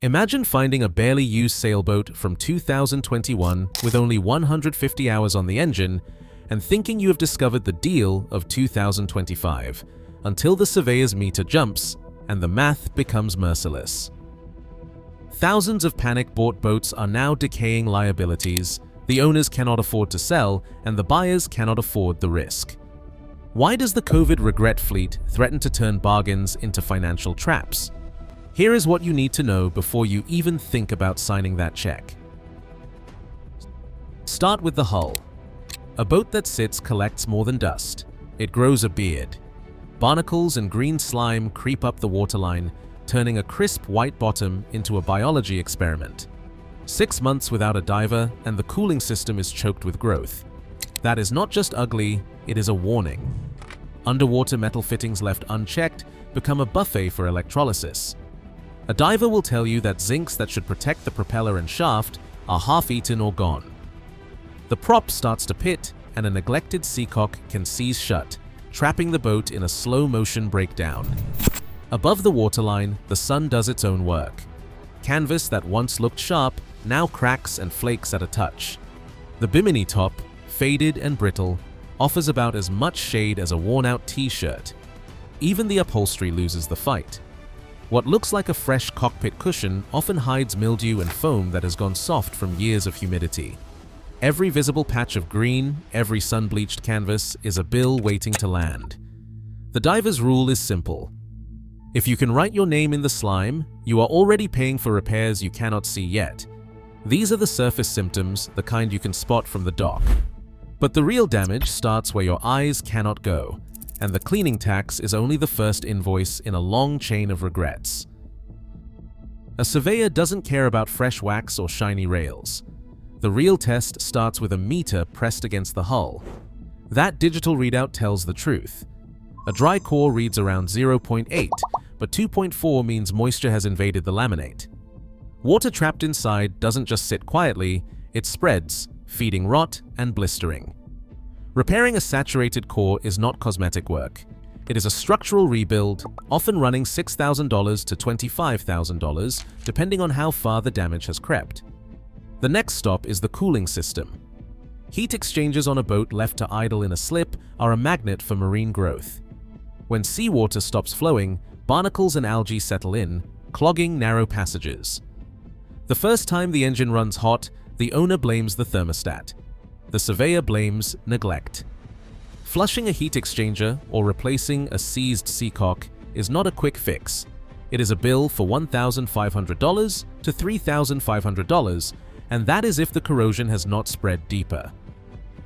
Imagine finding a barely used sailboat from 2021 with only 150 hours on the engine and thinking you have discovered the deal of 2025, until the surveyor's meter jumps and the math becomes merciless. Thousands of panic-bought boats are now decaying liabilities, the owners cannot afford to sell, and the buyers cannot afford the risk. Why does the COVID regret fleet threaten to turn bargains into financial traps? Here is what you need to know before you even think about signing that check. Start with the hull. A boat that sits collects more than dust. It grows a beard. Barnacles and green slime creep up the waterline, turning a crisp white bottom into a biology experiment. 6 months without a diver and the cooling system is choked with growth. That is not just ugly, it is a warning. Underwater metal fittings left unchecked become a buffet for electrolysis. A diver will tell you that zincs that should protect the propeller and shaft are half-eaten or gone. The prop starts to pit, and a neglected seacock can seize shut, trapping the boat in a slow-motion breakdown. Above the waterline, the sun does its own work. Canvas that once looked sharp now cracks and flakes at a touch. The bimini top, faded and brittle, offers about as much shade as a worn-out t-shirt. Even the upholstery loses the fight. What looks like a fresh cockpit cushion often hides mildew and foam that has gone soft from years of humidity. Every visible patch of green, every sun-bleached canvas is a bill waiting to land. The diver's rule is simple. If you can write your name in the slime, you are already paying for repairs you cannot see yet. These are the surface symptoms, the kind you can spot from the dock. But the real damage starts where your eyes cannot go, and the cleaning tax is only the first invoice in a long chain of regrets. A surveyor doesn't care about fresh wax or shiny rails. The real test starts with a meter pressed against the hull. That digital readout tells the truth. A dry core reads around 0.8, but 2.4 means moisture has invaded the laminate. Water trapped inside doesn't just sit quietly, it spreads, feeding rot and blistering. Repairing a saturated core is not cosmetic work. It is a structural rebuild, often running $6,000 to $25,000, depending on how far the damage has crept. The next stop is the cooling system. Heat exchangers on a boat left to idle in a slip are a magnet for marine growth. When seawater stops flowing, barnacles and algae settle in, clogging narrow passages. The first time the engine runs hot, the owner blames the thermostat. The surveyor blames neglect. Flushing a heat exchanger or replacing a seized seacock is not a quick fix. It is a bill for $1,500 to $3,500, and that is if the corrosion has not spread deeper.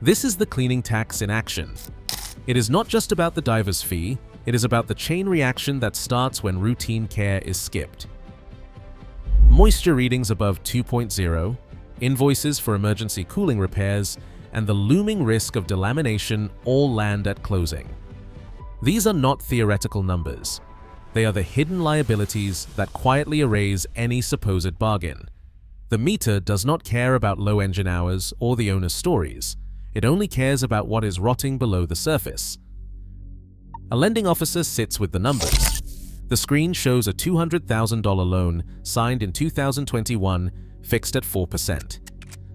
This is the cleaning tax in action. It is not just about the diver's fee, it is about the chain reaction that starts when routine care is skipped. Moisture readings above 2.0, invoices for emergency cooling repairs, and the looming risk of delamination all land at closing. These are not theoretical numbers. They are the hidden liabilities that quietly erase any supposed bargain. The meter does not care about low engine hours or the owner's stories. It only cares about what is rotting below the surface. A lending officer sits with the numbers. The screen shows a $200,000 loan signed in 2021, fixed at 4%.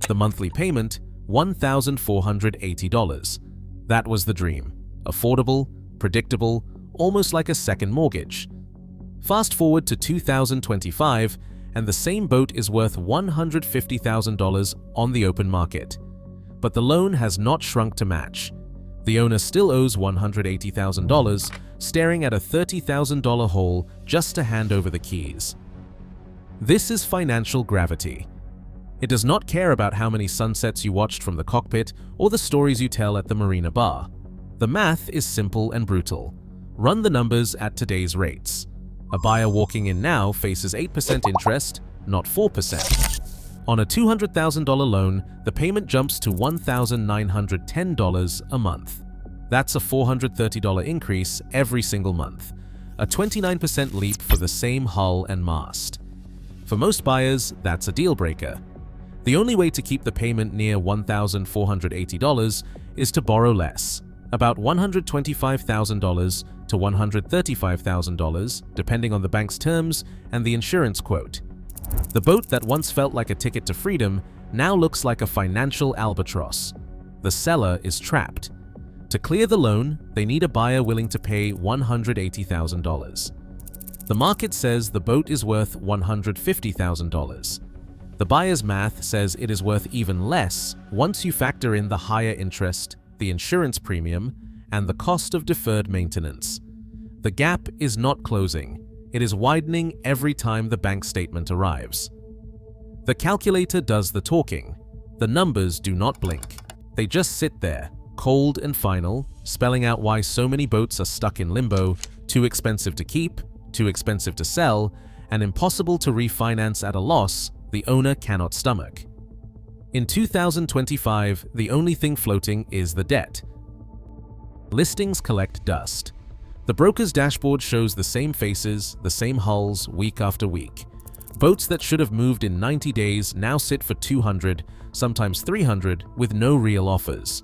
The monthly payment, $1,480. That was the dream. Affordable, predictable, almost like a second mortgage. Fast forward to 2025, and the same boat is worth $150,000 on the open market. But the loan has not shrunk to match. The owner still owes $180,000, staring at a $30,000 hole just to hand over the keys. This is financial gravity. It does not care about how many sunsets you watched from the cockpit or the stories you tell at the marina bar. The math is simple and brutal. Run the numbers at today's rates. A buyer walking in now faces 8% interest, not 4%. On a $200,000 loan, the payment jumps to $1,910 a month. That's a $430 increase every single month, a 29% leap for the same hull and mast. For most buyers, that's a deal breaker. The only way to keep the payment near $1,480 is to borrow less, about $125,000 to $135,000, depending on the bank's terms and the insurance quote. The boat that once felt like a ticket to freedom now looks like a financial albatross. The seller is trapped. To clear the loan, they need a buyer willing to pay $180,000. The market says the boat is worth $150,000. The buyer's math says it is worth even less once you factor in the higher interest, the insurance premium, and the cost of deferred maintenance. The gap is not closing. It is widening every time the bank statement arrives. The calculator does the talking. The numbers do not blink. They just sit there, cold and final, spelling out why so many boats are stuck in limbo, too expensive to keep, too expensive to sell, and impossible to refinance at a loss the owner cannot stomach. In 2025, the only thing floating is the debt. Listings collect dust. The broker's dashboard shows the same faces, the same hulls week after week. Boats that should have moved in 90 days now sit for 200, sometimes 300, with no real offers.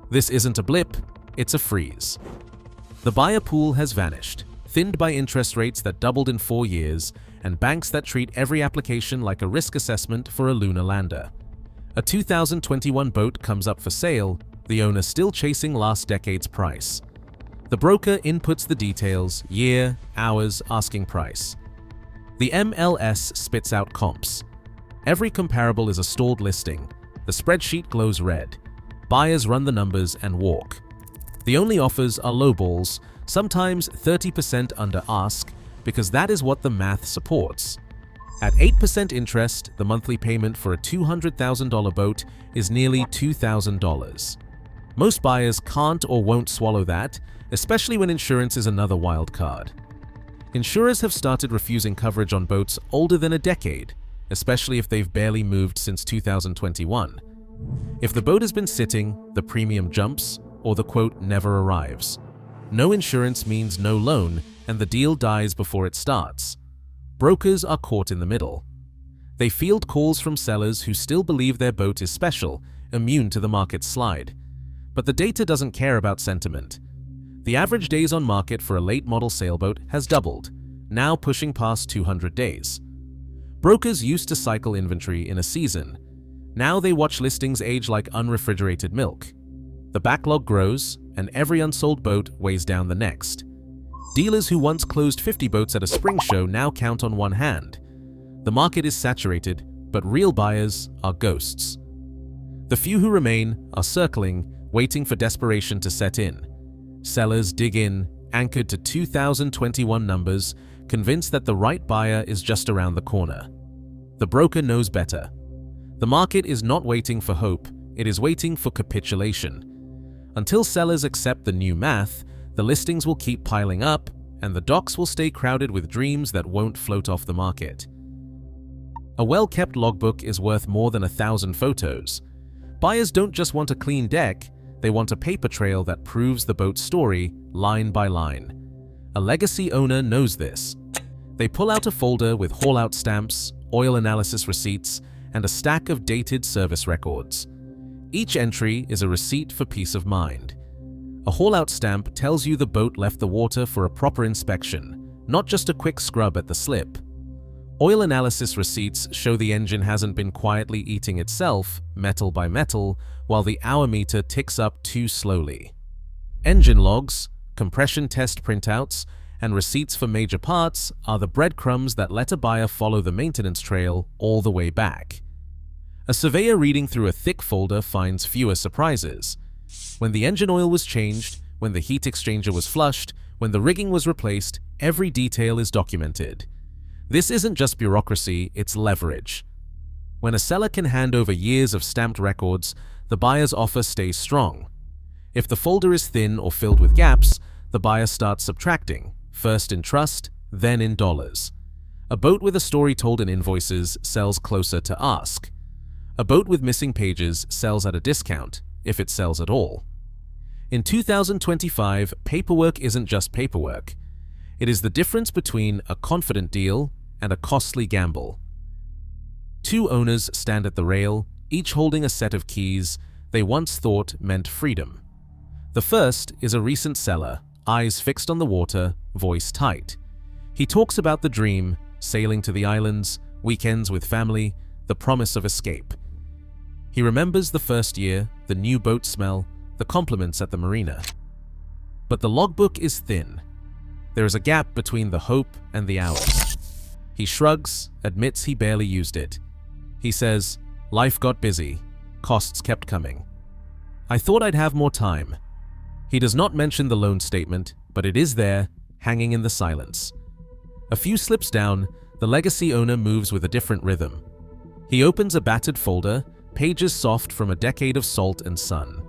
This isn't a blip, it's a freeze. The buyer pool has vanished, thinned by interest rates that doubled in 4 years, and banks that treat every application like a risk assessment for a lunar lander. A 2021 boat comes up for sale, the owner still chasing last decade's price. The broker inputs the details, year, hours, asking price. The MLS spits out comps. Every comparable is a stalled listing. The spreadsheet glows red. Buyers run the numbers and walk. The only offers are lowballs, sometimes 30% under ask, because that is what the math supports. At 8% interest, the monthly payment for a $200,000 boat is nearly $2,000. Most buyers can't or won't swallow that, especially when insurance is another wild card. Insurers have started refusing coverage on boats older than a decade, especially if they've barely moved since 2021. If the boat has been sitting, the premium jumps, or the quote never arrives. No insurance means no loan, and the deal dies before it starts. Brokers are caught in the middle. They field calls from sellers who still believe their boat is special, immune to the market's slide. But the data doesn't care about sentiment. The average days on market for a late-model sailboat has doubled, now pushing past 200 days. Brokers used to cycle inventory in a season. Now they watch listings age like unrefrigerated milk. The backlog grows, and every unsold boat weighs down the next. Dealers who once closed 50 boats at a spring show now count on one hand. The market is saturated, but real buyers are ghosts. The few who remain are circling, waiting for desperation to set in. Sellers dig in, anchored to 2021 numbers, convinced that the right buyer is just around the corner. The broker knows better. The market is not waiting for hope, it is waiting for capitulation. Until sellers accept the new math, the listings will keep piling up, and the docks will stay crowded with dreams that won't float off the market. A well-kept logbook is worth more than 1,000 photos. Buyers don't just want a clean deck, they want a paper trail that proves the boat's story, line by line. A legacy owner knows this. They pull out a folder with haul-out stamps, oil analysis receipts, and a stack of dated service records. Each entry is a receipt for peace of mind. A haul-out stamp tells you the boat left the water for a proper inspection, not just a quick scrub at the slip. Oil analysis receipts show the engine hasn't been quietly eating itself, metal by metal, while the hour meter ticks up too slowly. Engine logs, compression test printouts, and receipts for major parts are the breadcrumbs that let a buyer follow the maintenance trail all the way back. A surveyor reading through a thick folder finds fewer surprises. When the engine oil was changed, when the heat exchanger was flushed, when the rigging was replaced, every detail is documented. This isn't just bureaucracy, it's leverage. When a seller can hand over years of stamped records, the buyer's offer stays strong. If the folder is thin or filled with gaps, the buyer starts subtracting, first in trust, then in dollars. A boat with a story told in invoices sells closer to ask. A boat with missing pages sells at a discount, if it sells at all. In 2025, paperwork isn't just paperwork. It is the difference between a confident deal and a costly gamble. Two owners stand at the rail, each holding a set of keys they once thought meant freedom. The first is a recent seller, eyes fixed on the water, voice tight. He talks about the dream, sailing to the islands, weekends with family, the promise of escape. He remembers the first year, the new boat smell, the compliments at the marina. But the logbook is thin. There is a gap between the hope and the hours. He shrugs, admits he barely used it. He says, "Life got busy. Costs kept coming. I thought I'd have more time." He does not mention the loan statement, but it is there, hanging in the silence. A few slips down, the legacy owner moves with a different rhythm. He opens a battered folder, pages soft from a decade of salt and sun.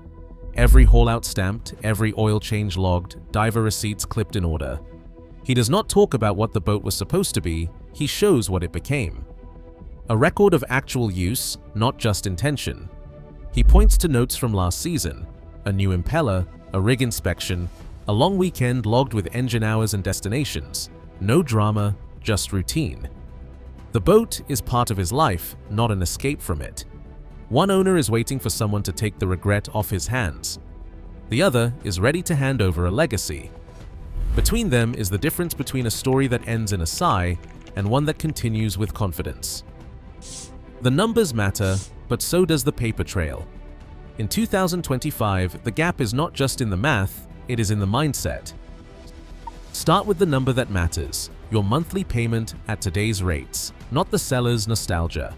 Every haul-out stamped, every oil change logged, diver receipts clipped in order. He does not talk about what the boat was supposed to be, he shows what it became. A record of actual use, not just intention. He points to notes from last season, a new impeller, a rig inspection, a long weekend logged with engine hours and destinations. No drama, just routine. The boat is part of his life, not an escape from it. One owner is waiting for someone to take the regret off his hands. The other is ready to hand over a legacy. Between them is the difference between a story that ends in a sigh and one that continues with confidence. The numbers matter, but so does the paper trail. In 2025, the gap is not just in the math, it is in the mindset. Start with the number that matters, your monthly payment at today's rates, not the seller's nostalgia.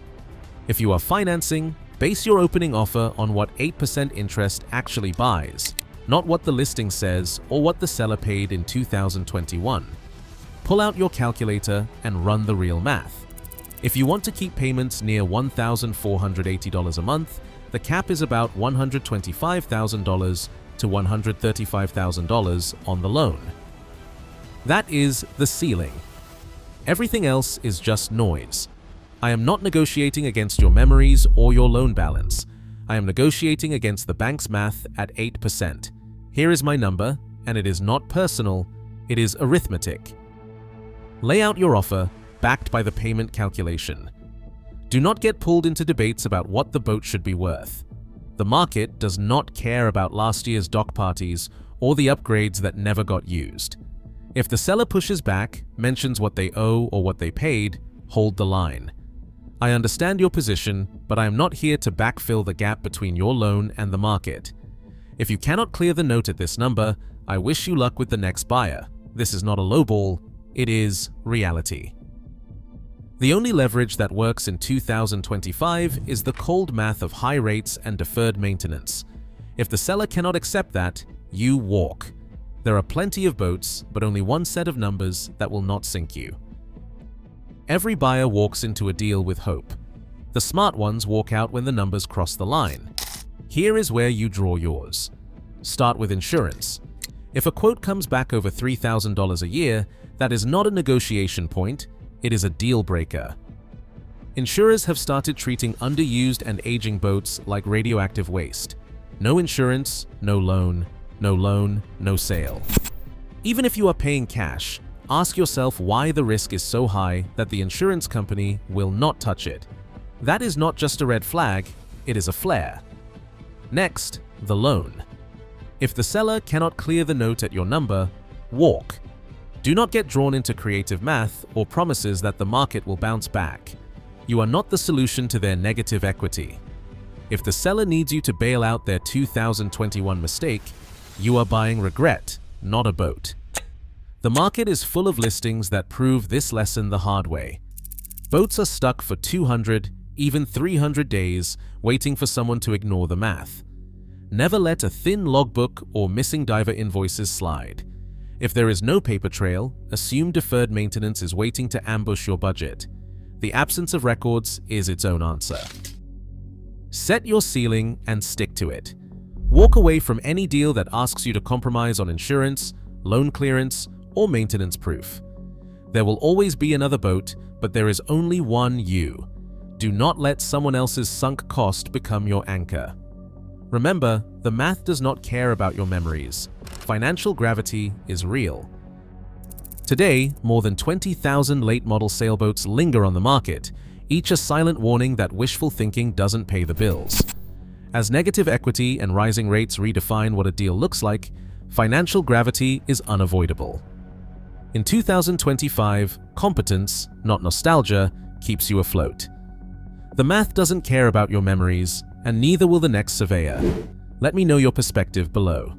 If you are financing, base your opening offer on what 8% interest actually buys, not what the listing says or what the seller paid in 2021. Pull out your calculator and run the real math. If you want to keep payments near $1,480 a month, the cap is about $125,000 to $135,000 on the loan. That is the ceiling. Everything else is just noise. I am not negotiating against your memories or your loan balance. I am negotiating against the bank's math at 8%. Here is my number, and it is not personal, it is arithmetic. Lay out your offer, backed by the payment calculation. Do not get pulled into debates about what the boat should be worth. The market does not care about last year's dock parties or the upgrades that never got used. If the seller pushes back, mentions what they owe or what they paid, hold the line. I understand your position, but I am not here to backfill the gap between your loan and the market. If you cannot clear the note at this number, I wish you luck with the next buyer. This is not a lowball, it is reality. The only leverage that works in 2025 is the cold math of high rates and deferred maintenance. If the seller cannot accept that, you walk. There are plenty of boats, but only one set of numbers that will not sink you. Every buyer walks into a deal with hope. The smart ones walk out when the numbers cross the line. Here is where you draw yours. Start with insurance. If a quote comes back over $3,000 a year, that is not a negotiation point, it is a deal breaker. Insurers have started treating underused and aging boats like radioactive waste. No insurance, no loan, no sale. Even if you are paying cash, ask yourself why the risk is so high that the insurance company will not touch it. That is not just a red flag, it is a flare. Next, the loan. If the seller cannot clear the note at your number, walk. Do not get drawn into creative math or promises that the market will bounce back. You are not the solution to their negative equity. If the seller needs you to bail out their 2021 mistake, you are buying regret, not a boat. The market is full of listings that prove this lesson the hard way. Boats are stuck for 200, even 300 days, waiting for someone to ignore the math. Never let a thin logbook or missing diver invoices slide. If there is no paper trail, assume deferred maintenance is waiting to ambush your budget. The absence of records is its own answer. Set your ceiling and stick to it. Walk away from any deal that asks you to compromise on insurance, loan clearance, or maintenance proof. There will always be another boat, but there is only one you. Do not let someone else's sunk cost become your anchor. Remember, the math does not care about your memories. Financial gravity is real. Today, more than 20,000 late-model sailboats linger on the market, each a silent warning that wishful thinking doesn't pay the bills. As negative equity and rising rates redefine what a deal looks like, financial gravity is unavoidable. In 2025, competence, not nostalgia, keeps you afloat. The math doesn't care about your memories, and neither will the next surveyor. Let me know your perspective below.